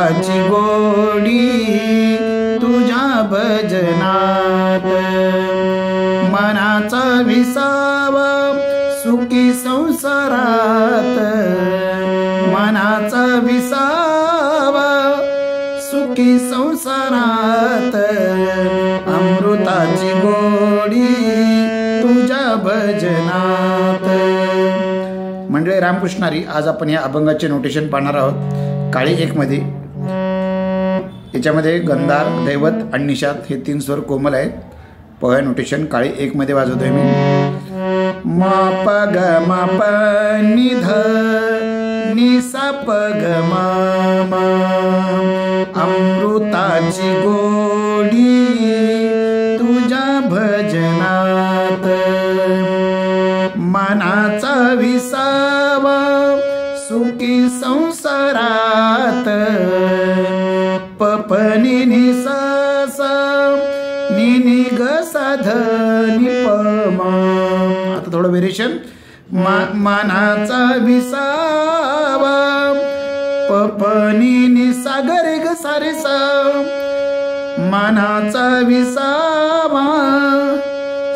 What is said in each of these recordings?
अमृताची गोडी तुझ्या भजनात, मनाचा विसावा सुखी संसारात, मनाचा विसावा सुखी संसारात, अमृताची गोडी तुझ्या भजनात। मंडळी रामकृष्णारी, आज आपण या अभंगाचे नोटेशन पाहणार आहोत। काळी 1 मध्ये याच्यामध्ये गंधार, दैवत आणि निषाद हे 3 स्वर कोमल आहेत। पोहा नोटेशन काळी 1 मध्ये वाजवतोय मी। म प ग म प नि ध नि सा प ग म म, अमृताची गोडी तुझ्या भजनात, मनाचा विसावा सुखी संसारात, प नि नि सा सा नि नि ग सा ध नि प म। आता थोडं व्हेरिएशन। मनाचा विसावा प नि नि सा ग रे ग सा रे सा, मनाचा विसावा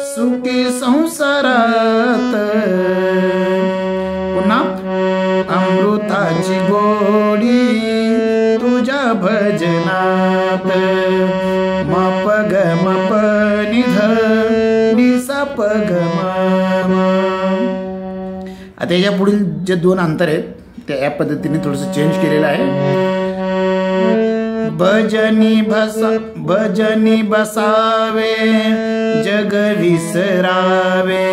सुखी संसारात, पुन्हा अमृताची गोडी तुझ्या भजनात, म प ग म प नि ध नि सा प ग म म। आता याच्या पुढील जे 2 अंतर आहेत ते या पद्धतीने थोडंसं चेंज केलेलं आहे। भजनी बसावे जग विसरावे,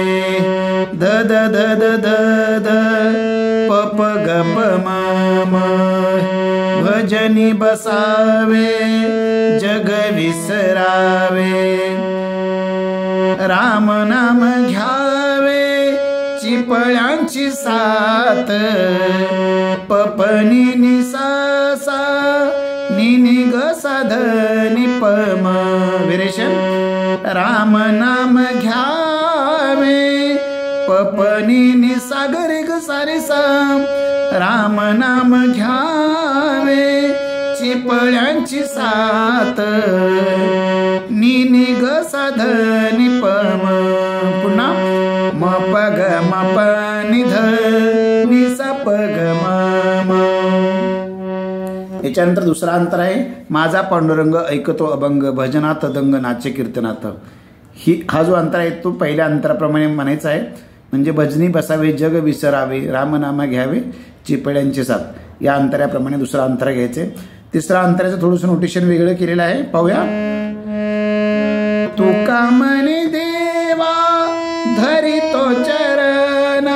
ध ध ध ध ध ध प प ग प म म, भजनी बसावे जग विसरावे, राम नाम घ्यावे चिपळ्यांची साथ, प प नि नि सा सा नि नि ग सा ध नि प म। व्हेरिएशन। राम नाम घ्यावे प प नि नि सा ग रे ग सा रे सा, राम नाम घ्यावे चिपळ्यांची साथ, नि नि ग सा ध नि प म। पुन्हा म प ग म प नि ध नि सा प ग म म। याच्यानंतर दुसरा अंतर आहे, माझा पांडुरंग ऐकतो अभंग, भजनात दंग नाचे कीर्तनात। हा जो अंतर आहे तो पहिल्या अंतराप्रमाणे म्हणायचा आहे, म्हणजे भजनी बसावे जग विसरावे, रामनाम घ्यावे चिपळ्यांचे साथ, या अंतराप्रमाणे दुसरा अंतर घ्यायचे। तिसरा अंतराचं थोडंसं नोटेशन वेगळं केलेलं आहे, पाहूया। तुका म्हणे देवा धरितो चरण,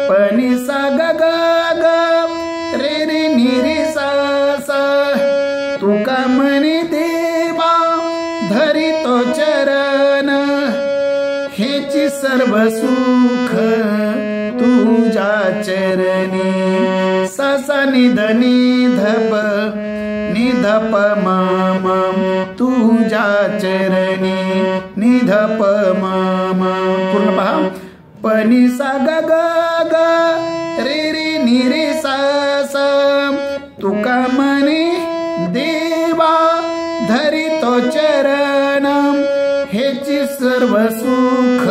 पनि सा ग ग ग रे रे नि रे सा सा, तुका म्हणे देवा धरितो चरण, हेची सर्व सुख तुझ्या चरणी, सा सा नि ध नि ध प नि ध प म म, तुझ्या चरणी नि ध प म म। पूर्ण पहा। पनि सा ग ग ग रे रे नि रे सा सा, तुका म्हणे देवा धरितो चरण, हेची सर्व सुख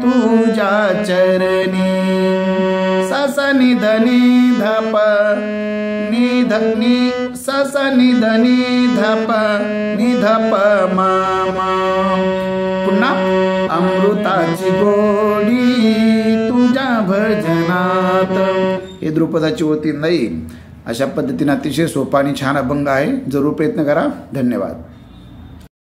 तुझ्या चरणी, सा सा नि ध नि ध प नि ध नि सा सा नि ध नि ध प नि ध प म म। पुन्हा अमृताची गोडी तुझ्या भजनात, हे द्रुपदाची होती नाही। अशा पद्धतीने अतिशय सोपा आणि छान अभंग आहे, जरूर प्रयत्न करा। धन्यवाद।